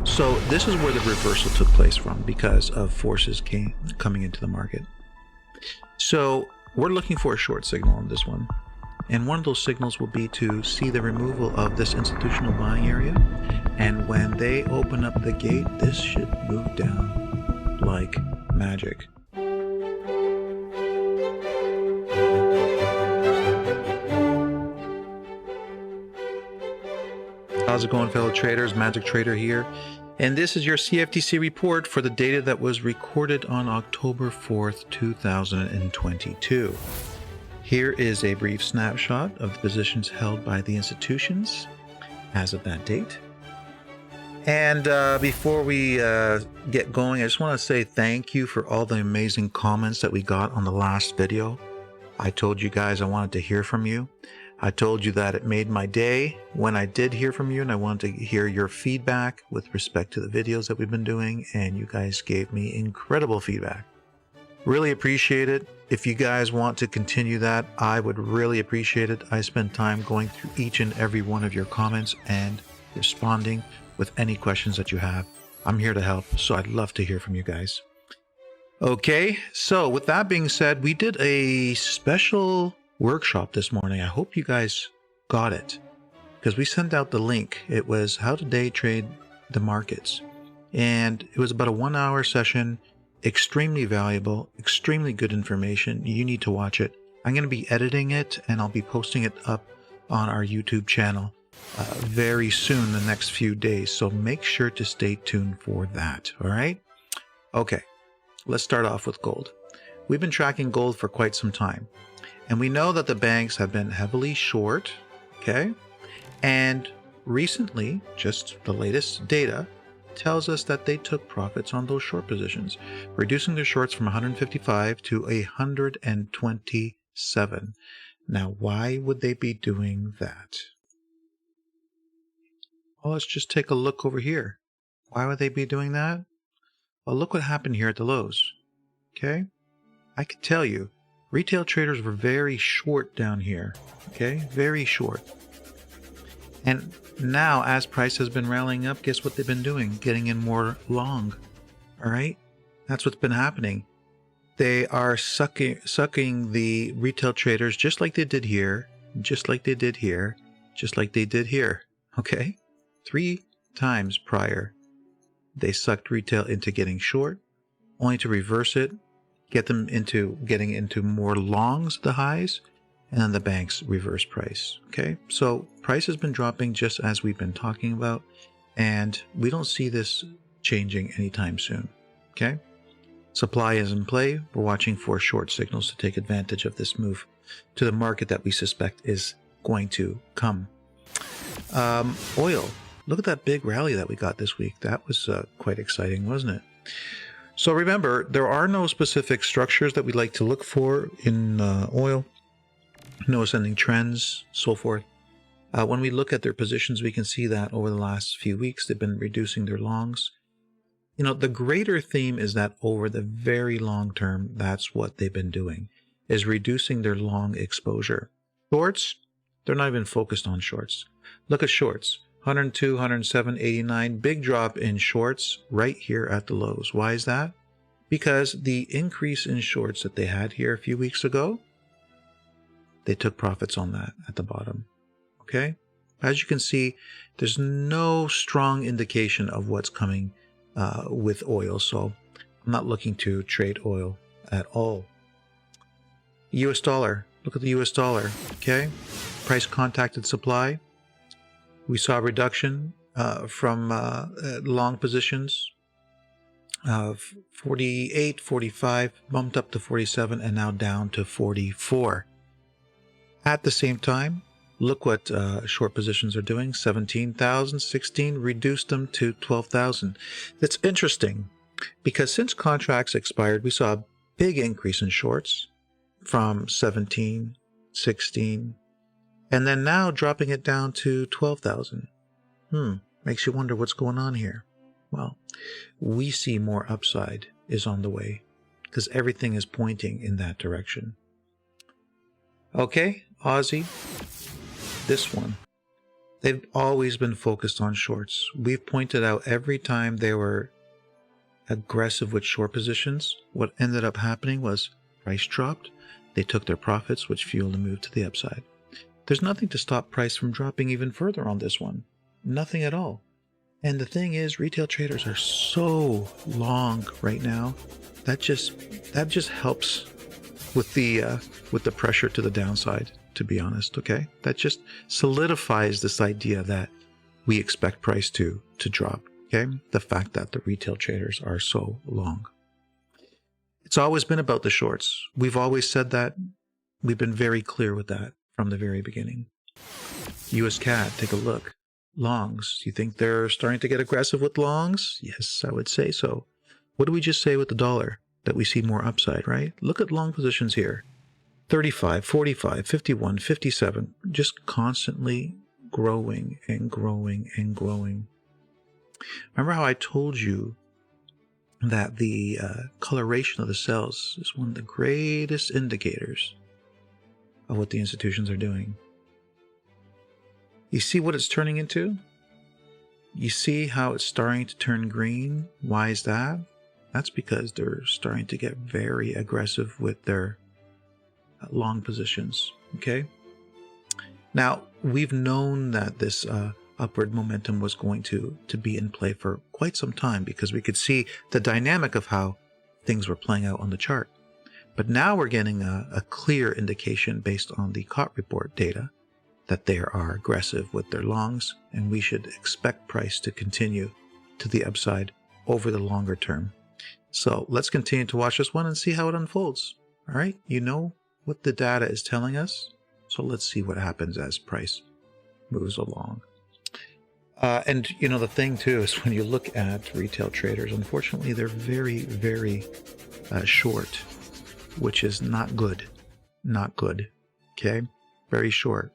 So this is where the reversal took place from because of forces coming into the market. So we're looking for a short signal on this one. And one of those signals will be to see the removal of this institutional buying area. And when they open up the gate, this should move down like magic. How's it going, fellow traders? Magic Trader here. And this is your CFTC report for the data that was recorded on October 4th, 2022. Here is a brief snapshot of the positions held by the institutions as of that date. And before we get going, I just want to say thank you for all the amazing comments that we got on the last video. I told you guys I wanted to hear from you. I told you that it made my day when I did hear from you, and I wanted to hear your feedback with respect to the videos that we've been doing, and you guys gave me incredible feedback. Really appreciate it. If you guys want to continue that, I would really appreciate it. I spend time going through each and every one of your comments and responding with any questions that you have. I'm here to help, so I'd love to hear from you guys. Okay, so with that being said, we did a special workshop this morning. I hope you guys got it because we sent out the link. It was how to day trade the markets, and it was about a 1-hour session. Extremely valuable, extremely good information. You need to watch it. I'm going to be editing it and I'll be posting it up on our YouTube channel very soon, the next few days, so make sure to stay tuned for that. All right, okay, let's start off with gold. We've been tracking gold for quite some time, and we know that the banks have been heavily short, okay? And recently, just the latest data tells us that they took profits on those short positions, reducing their shorts from 155 to 127. Now, why would they be doing that? Well, let's just take a look over here. Why would they be doing that? Well, look what happened here at the lows, okay? I can tell you, retail traders were very short down here, okay? Very short. And now, as price has been rallying up, guess what they've been doing? Getting in more long, all right? That's what's been happening. They are sucking the retail traders just like they did here, just like they did here, just like they did here, okay? 3 times prior, they sucked retail into getting short, only to reverse it, get them into getting into more longs, the highs, and then the banks reverse price. Okay, so price has been dropping just as we've been talking about, and we don't see this changing anytime soon. Okay, supply is in play. We're watching for short signals to take advantage of this move to the market that we suspect is going to come. Oil, look at that big rally that we got this week. That was quite exciting, wasn't it? So remember, there are no specific structures that we like to look for in oil. No ascending trends, so forth. When we look at their positions, we can see that over the last few weeks, they've been reducing their longs. You know, the greater theme is that over the very long term, that's what they've been doing, is reducing their long exposure. Shorts, they're not even focused on shorts. Look at shorts, 102, 107, 89, big drop in shorts right here at the lows. Why is that? Because the increase in shorts that they had here a few weeks ago, they took profits on that at the bottom, okay? As you can see, there's no strong indication of what's coming with oil, so I'm not looking to trade oil at all. US dollar, look at the US dollar, okay? Price contacted supply. We saw a reduction from long positions of 48, 45, bumped up to 47, and now down to 44. At the same time, look what short positions are doing. 17,000, 16, reduced them to 12,000. That's interesting because since contracts expired, we saw a big increase in shorts from 17, 16, and then now dropping it down to 12,000. Makes you wonder what's going on here. Well, we see more upside is on the way because everything is pointing in that direction. Okay, Aussie, this one. They've always been focused on shorts. We've pointed out every time they were aggressive with short positions, what ended up happening was price dropped. They took their profits, which fueled the move to the upside. There's nothing to stop price from dropping even further on this one. Nothing at all. And the thing is, retail traders are so long right now. That just helps with the pressure to the downside, to be honest, okay? That just solidifies this idea that we expect price to drop, okay? The fact that the retail traders are so long. It's always been about the shorts. We've always said that. We've been very clear with that from the very beginning. USCAD, take a look. Longs, you think they're starting to get aggressive with longs? Yes, I would say so. What do we just say with the dollar? That we see more upside, right? Look at long positions here. 35, 45, 51, 57, just constantly growing and growing and growing. Remember how I told you that the coloration of the cells is one of the greatest indicators of what the institutions are doing? You see what it's turning into? You see how it's starting to turn green? Why is that? That's because they're starting to get very aggressive with their long positions, okay? Now, we've known that this upward momentum was going to be in play for quite some time because we could see the dynamic of how things were playing out on the chart. But now we're getting a clear indication based on the CoT report data that they are aggressive with their longs, and we should expect price to continue to the upside over the longer term. So let's continue to watch this one and see how it unfolds. All right, you know what the data is telling us, so let's see what happens as price moves along. And you know, the thing too is when you look at retail traders, unfortunately, they're very, very short, which is not good. Not good. Okay, very short.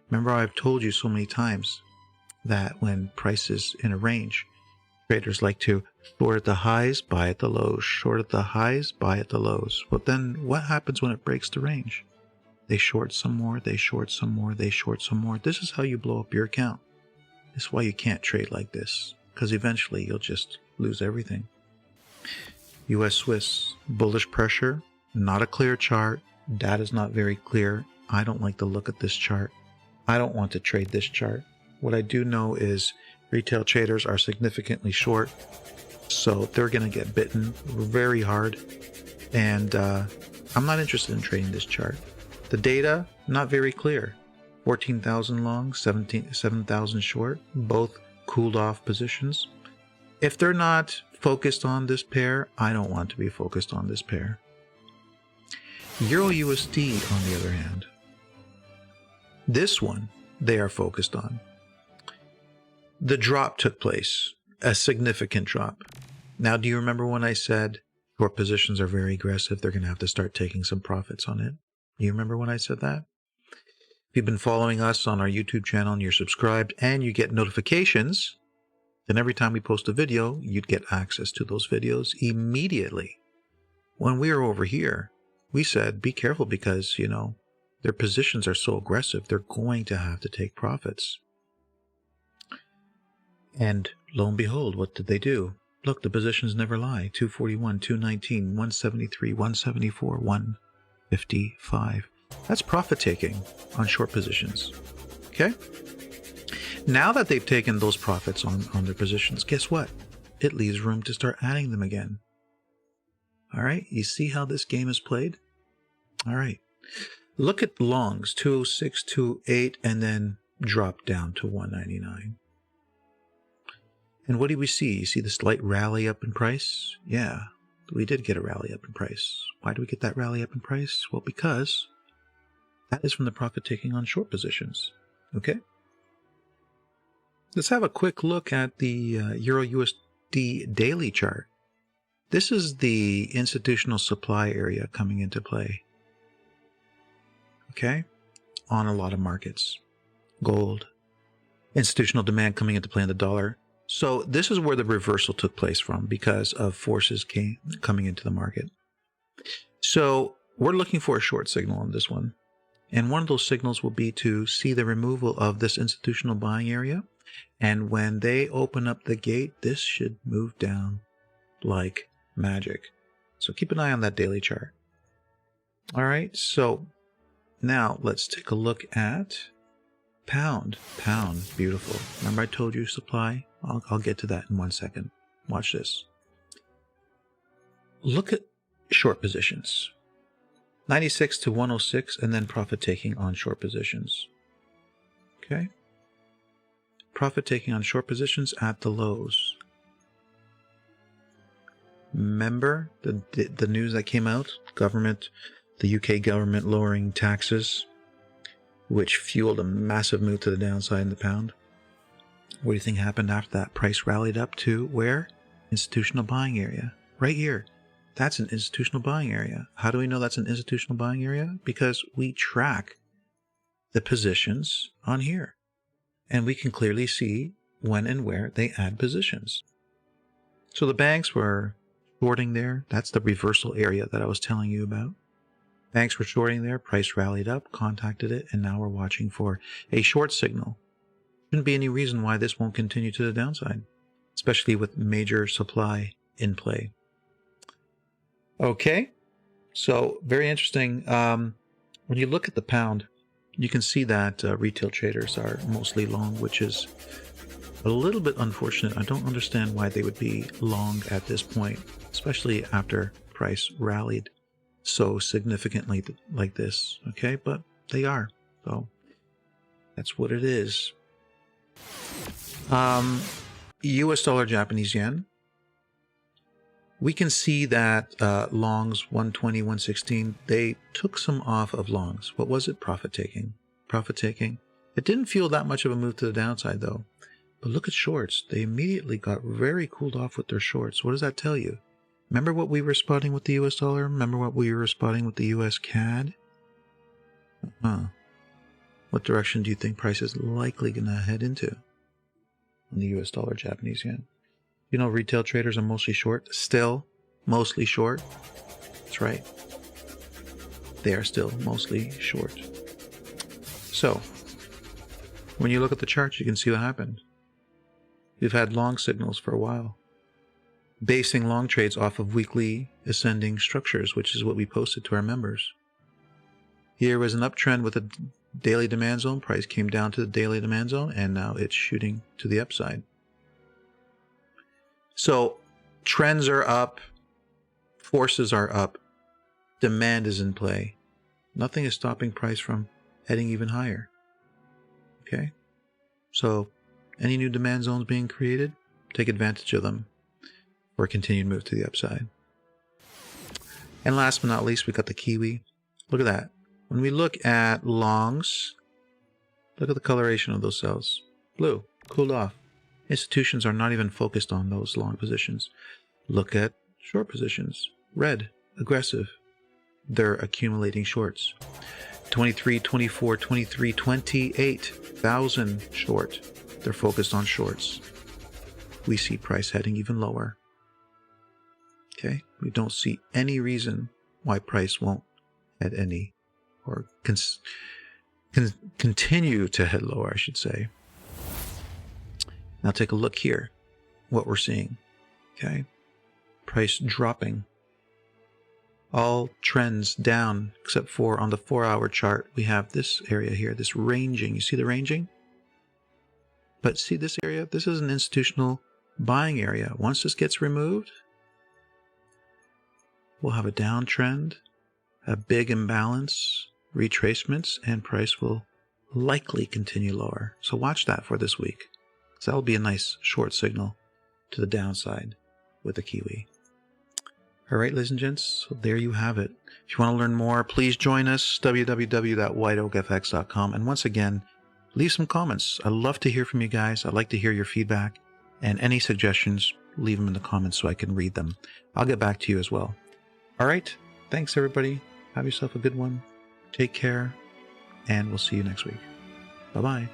Remember, I've told you so many times that when price is in a range, traders like to short at the highs, buy at the lows, short at the highs, buy at the lows. But then what happens when it breaks the range? They short some more, they short some more, they short some more. This is how you blow up your account. This is why you can't trade like this, because eventually you'll just lose everything. US Swiss, bullish pressure, not a clear chart. Data's not very clear. I don't like the look at this chart. I don't want to trade this chart. What I do know is retail traders are significantly short, so they're going to get bitten very hard, and I'm not interested in trading this chart. The data, not very clear. 14,000 long, 7,000 short, both cooled off positions. If they're not focused on this pair, I don't want to be focused on this pair. EURUSD, on the other hand, this one they are focused on. The drop took place, a significant drop. Now, do you remember when I said short positions are very aggressive? They're going to have to start taking some profits on it. You remember when I said that? If you've been following us on our YouTube channel and you're subscribed and you get notifications, then every time we post a video, you'd get access to those videos immediately. When we were over here, we said, be careful because, you know, their positions are so aggressive, they're going to have to take profits. And lo and behold, what did they do? Look, the positions never lie. 241, 219, 173, 174, 155. That's profit taking on short positions. Okay? Now that they've taken those profits on their positions, guess what? It leaves room to start adding them again. All right? You see how this game is played? All right. Look at longs, 206, 208, and then drop down to 199. And what do we see? You see the slight rally up in price? Yeah, we did get a rally up in price. Why do we get that rally up in price? Well, because that is from the profit taking on short positions. Okay? Let's have a quick look at the EURUSD daily chart. This is the institutional supply area coming into play. Okay? On a lot of markets. Gold. Institutional demand coming into play in the dollar. So this is where the reversal took place from because of forces coming into the market. So we're looking for a short signal on this one. And one of those signals will be to see the removal of this institutional buying area. And when they open up the gate, this should move down like magic. So keep an eye on that daily chart. All right, so now let's take a look at pound. Pound, beautiful. Remember I told you supply? I'll get to that in 1 second. Watch this. Look at short positions. 96 to 106, and then profit taking on short positions. Okay? Profit taking on short positions at the lows. Remember the news that came out? The UK government lowering taxes, which fueled a massive move to the downside in the pound. What do you think happened after that? Price rallied up to where? Institutional buying area. Right here. That's an institutional buying area. How do we know that's an institutional buying area? Because we track the positions on here. And we can clearly see when and where they add positions. So the banks were shorting there. That's the reversal area that I was telling you about. Banks were shorting there. Price rallied up, contacted it, and now we're watching for a short signal. Shouldn't be any reason why this won't continue to the downside, especially with major supply in play. Okay, so very interesting. When you look at the pound, you can see that retail traders are mostly long, which is a little bit unfortunate. I don't understand why they would be long at this point, especially after price rallied so significantly like this. Okay, but they are, so that's what it is. US dollar, Japanese yen. We can see that longs 120, 116, they took some off of longs. What was it? Profit taking. Profit taking. It didn't feel that much of a move to the downside though. But look at shorts. They immediately got very cooled off with their shorts. What does that tell you? Remember what we were spotting with the US dollar? Remember what we were spotting with the US CAD? What direction do you think price is likely going to head into on the US dollar, Japanese yen? You know, retail traders are mostly short. Still mostly short. That's right. They are still mostly short. So, when you look at the charts, you can see what happened. We've had long signals for a while, basing long trades off of weekly ascending structures, which is what we posted to our members. Here was an uptrend with a daily demand zone. Price came down to the daily demand zone, and now it's shooting to the upside. So trends are up, forces are up, demand is in play. Nothing is stopping price from heading even higher. Okay? So any new demand zones being created, take advantage of them for a continued move to the upside. And last but not least, we got the Kiwi. Look at that. When we look at longs, look at the coloration of those cells. Blue, cooled off. Institutions are not even focused on those long positions. Look at short positions. Red, aggressive. They're accumulating shorts. 23, 24, 23, 28,000 short. They're focused on shorts. We see price heading even lower. Okay? We don't see any reason why price won't head any, or continue to head lower, I should say. Now take a look here, what we're seeing. Okay? Price dropping. All trends down, except for on the 4-hour chart, we have this area here, this ranging. You see the ranging? But see this area? This is an institutional buying area. Once this gets removed, we'll have a downtrend, a big imbalance, retracements, and price will likely continue lower. So watch that for this week. So that'll be a nice short signal to the downside with the Kiwi. All right, ladies and gents, so there you have it. If you want to learn more, please join us, www.whiteoakfx.com. And once again, leave some comments. I'd love to hear from you guys. I'd like to hear your feedback. And any suggestions, leave them in the comments so I can read them. I'll get back to you as well. All right, thanks everybody. Have yourself a good one. Take care, and we'll see you next week. Bye-bye.